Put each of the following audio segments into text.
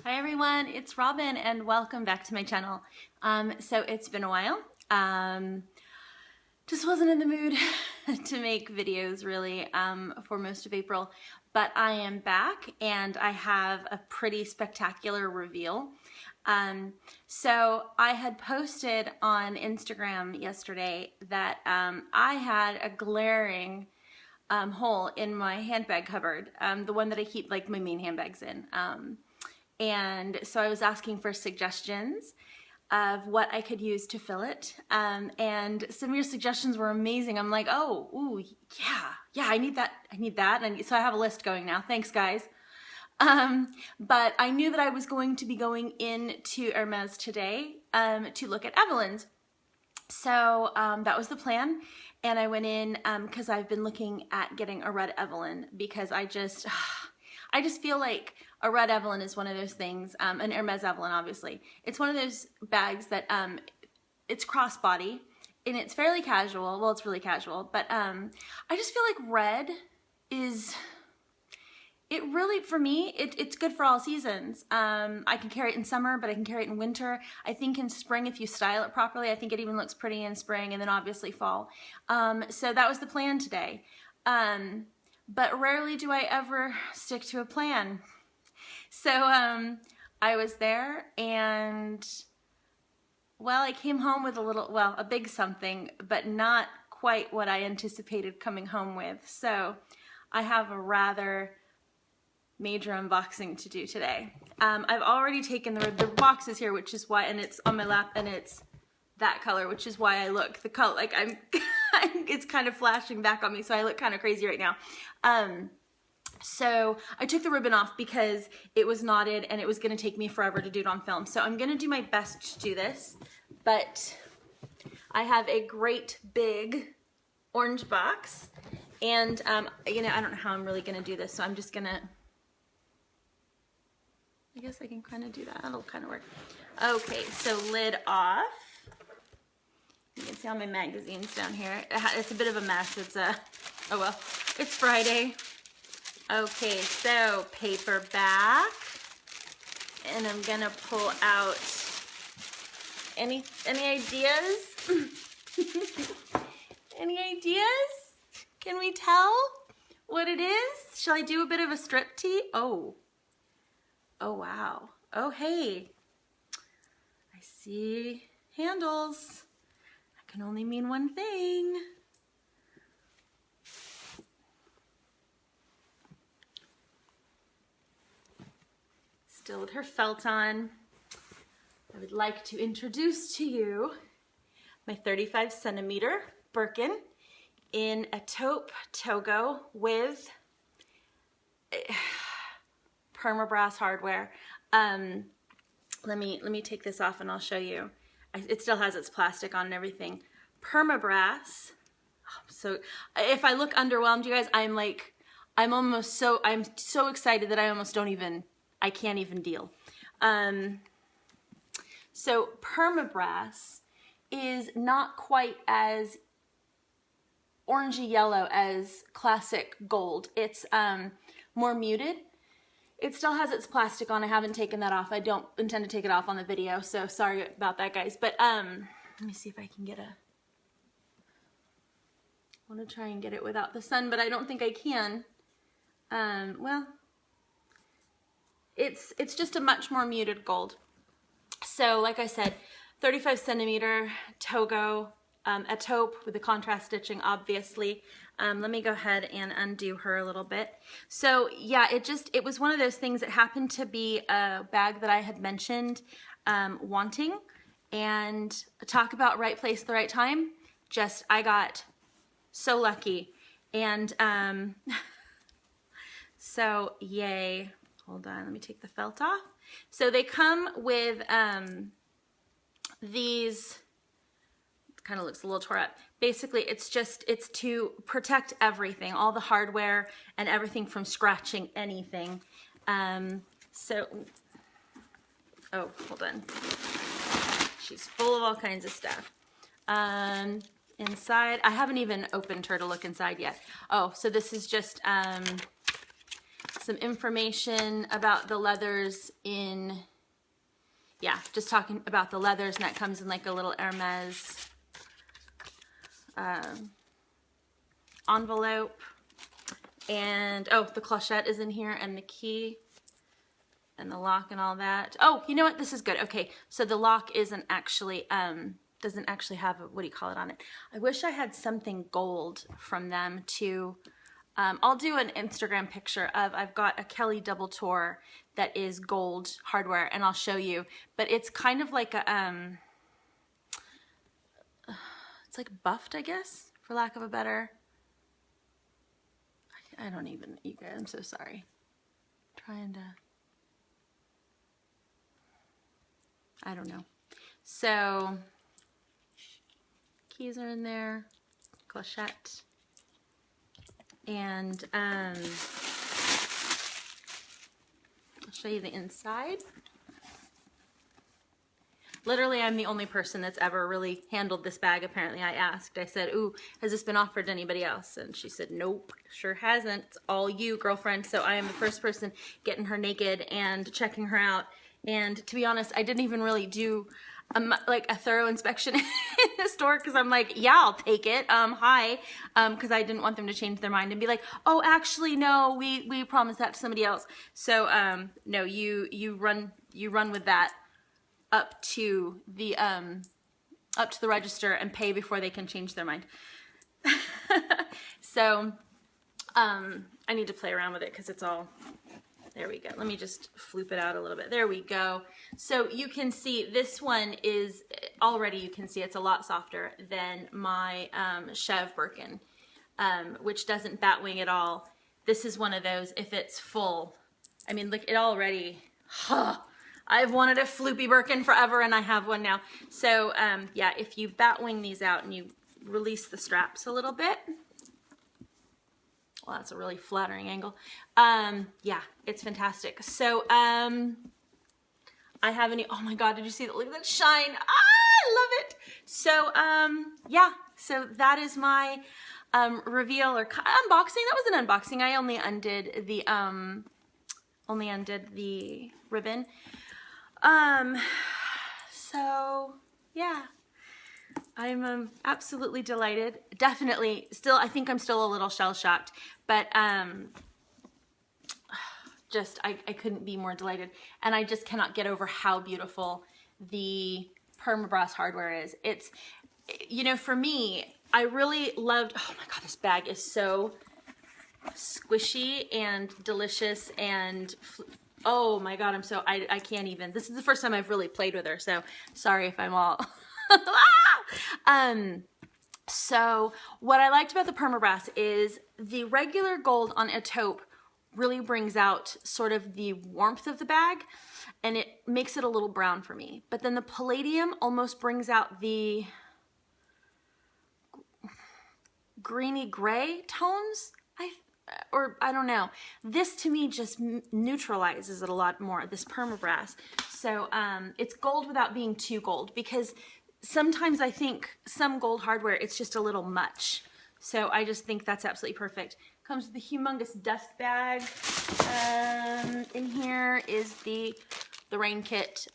Hi everyone, it's Robyn and welcome back to my channel. So it's been a while. Just wasn't in the mood to make videos really for most of April, but I am back and I have a pretty spectacular reveal. So I had posted on Instagram yesterday that I had a glaring hole in my handbag cupboard, the one that I keep like my main handbags in. And so I was asking for suggestions of what I could use to fill it. And some of your suggestions were amazing. I'm like, oh, ooh, yeah, I need that. So I have a list going now. Thanks, guys. But I knew that I was going to be going into Hermes today to look at Evelyn's. So that was the plan. And I went in because I've been looking at getting a red Evelyn because I just feel like a red Evelyn is one of those things, an Hermes Evelyn obviously. It's one of those bags that it's crossbody and it's fairly casual. Well, it's really casual, but I just feel like red is, it really, for me, it's good for all seasons. I can carry it in summer, but I can carry it in winter. I think in spring, if you style it properly, I think it even looks pretty in spring and then obviously fall. So that was the plan today. But rarely do I ever stick to a plan. So I was there and, well, I came home with a big something, but not quite what I anticipated coming home with. So I have a rather major unboxing to do today. I've already taken the box is here, which is why, and it's on my lap and it's that color, which is why I look the color, like I'm, it's kind of flashing back on me, so I look kind of crazy right now. So I took the ribbon off because it was knotted and it was gonna take me forever to do it on film. So I'm gonna do my best to do this, but I have a great big orange box and you know, I don't know how I'm really gonna do this, so I'm just gonna, I guess I can kind of do that. That'll kind of work. Okay, so lid off. You can see all my magazines down here. It's a bit of a mess. It's oh well, it's Friday. Okay, so paper back, and I'm gonna pull out any ideas? Any ideas? Can we tell what it is? Shall I do a bit of a strip tee? Oh wow. Oh hey, I see handles. That can only mean one thing. Still with her felt on, I would like to introduce to you my 35 centimeter Birkin in Etoupe Togo with permabrass hardware. Let me take this off and I'll show you. It still has its plastic on and everything. Permabrass. So if I look underwhelmed, you guys, I'm so excited that I almost don't even, I can't even deal. So permabrass is not quite as orangey yellow as classic gold. It's more muted. It still has its plastic on. I haven't taken that off. I don't intend to take it off on the video, so sorry about that, guys. But let me see if I can get I want to try and get it without the sun, but I don't think I can. Well, it's just a much more muted gold. So like I said, 35 centimeter Togo, Etoupe with the contrast stitching, obviously. Let me go ahead and undo her a little bit. So yeah, it was one of those things that happened to be a bag that I had mentioned wanting, and talk about right place at the right time. I got so lucky. And so yay. Hold on, let me take the felt off. So they come with these, it kind of looks a little tore up. Basically, it's to protect everything, all the hardware and everything from scratching anything. So, oh, hold on. She's full of all kinds of stuff. Inside, I haven't even opened her to look inside yet. Oh, so this is just some information about the leathers in, yeah, just talking about the leathers, and that comes in like a little Hermes envelope. And oh, the clochette is in here, and the key and the lock and all that. Oh, you know what? This is good. Okay, so the lock isn't actually, doesn't actually have a, what do you call it on it? I wish I had something gold from them to, I'll do an Instagram picture of, I've got a Kelly double tour that is gold hardware, and I'll show you. But it's kind of like a, it's like buffed, I guess, for lack of a better. I don't even, you guys, I'm so sorry. Trying to, I don't know. So, keys are in there, clochette, and I'll show you the inside. Literally, I'm the only person that's ever really handled this bag. Apparently, I asked. I said, ooh, has this been offered to anybody else? And she said, nope, sure hasn't. It's all you, girlfriend. So I am the first person getting her naked and checking her out. And to be honest, I didn't even really do like a thorough inspection in the store, because I'm like, yeah, I'll take it. Hi. Because I didn't want them to change their mind and be like, oh, actually, no, we promised that to somebody else. So no, you run with that up to the register and pay before they can change their mind. So I need to play around with it because it's all, there we go. Let me just floop it out a little bit. There we go. So you can see this one is already, you can see it's a lot softer than my Chev Birkin, which doesn't bat wing at all. This is one of those, if it's full, I mean, look, it already, I've wanted a floopy Birkin forever, and I have one now. So yeah, if you bat wing these out and you release the straps a little bit, well, that's a really flattering angle. Yeah, it's fantastic. So I have any, oh my God, did you see that? Look at that shine. Ah, I love it. So yeah, so that is my reveal or unboxing. That was an unboxing. I only undid the ribbon. So yeah, I'm absolutely delighted. Definitely still, I think I'm still a little shell shocked, but just, I couldn't be more delighted. And I just cannot get over how beautiful the permabrass hardware is. It's, you know, for me, I really loved, oh my God, this bag is so squishy and delicious and oh my God, I can't even, this is the first time I've really played with her, so sorry if I'm all, so what I liked about the permabrass is the regular gold on Etoupe really brings out sort of the warmth of the bag, and it makes it a little brown for me. But then the palladium almost brings out the greeny gray tones, I don't know. This to me just neutralizes it a lot more, this permabrass. So it's gold without being too gold, because sometimes I think some gold hardware, it's just a little much. So I just think that's absolutely perfect. Comes with a humongous dust bag. In here is the rain kit.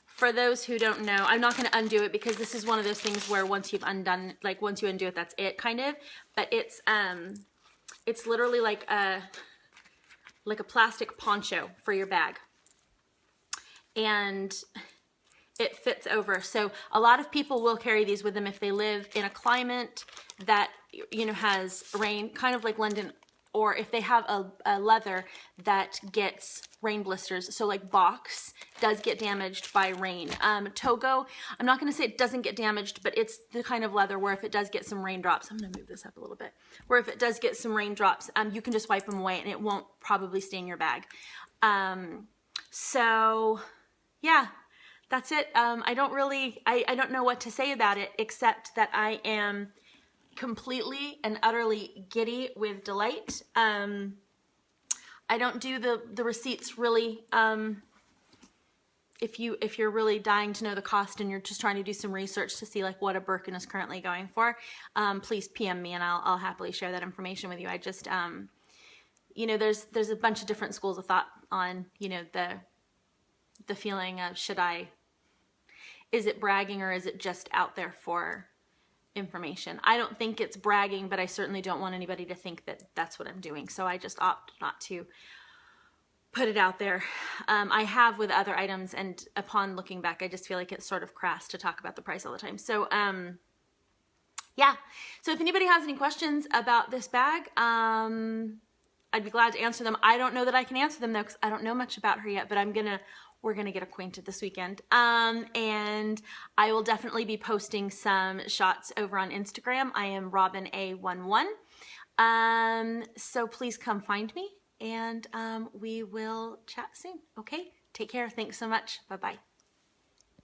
For those who don't know, I'm not going to undo it because this is one of those things where once you've undone, like once you undo it, that's it kind of. But it's literally like a plastic poncho for your bag, and it fits over. So a lot of people will carry these with them if they live in a climate that, you know, has rain, kind of like London, or if they have a leather that gets rain blisters. So like box does get damaged by rain. Togo, I'm not going to say it doesn't get damaged, but it's the kind of leather where if it does get some raindrops, I'm going to move this up a little bit, where if it does get some raindrops, you can just wipe them away and it won't probably stain your bag. So yeah, that's it. I don't know what to say about it, except that I am completely and utterly giddy with delight. I don't do the receipts really. If you're really dying to know the cost and you're just trying to do some research to see like what a Birkin is currently going for, please PM me and I'll happily share that information with you. I just you know, there's a bunch of different schools of thought on, you know, the feeling of is it bragging or is it just out there for information? I don't think it's bragging, but I certainly don't want anybody to think that that's what I'm doing. So I just opt not to put it out there. I have with other items, and upon looking back, I just feel like it's sort of crass to talk about the price all the time. So yeah, so if anybody has any questions about this bag, I'd be glad to answer them. I don't know that I can answer them though, because I don't know much about her yet, but we're gonna get acquainted this weekend. And I will definitely be posting some shots over on Instagram. I am Robyn A11. So please come find me, and we will chat soon. Okay, take care. Thanks so much. Bye-bye.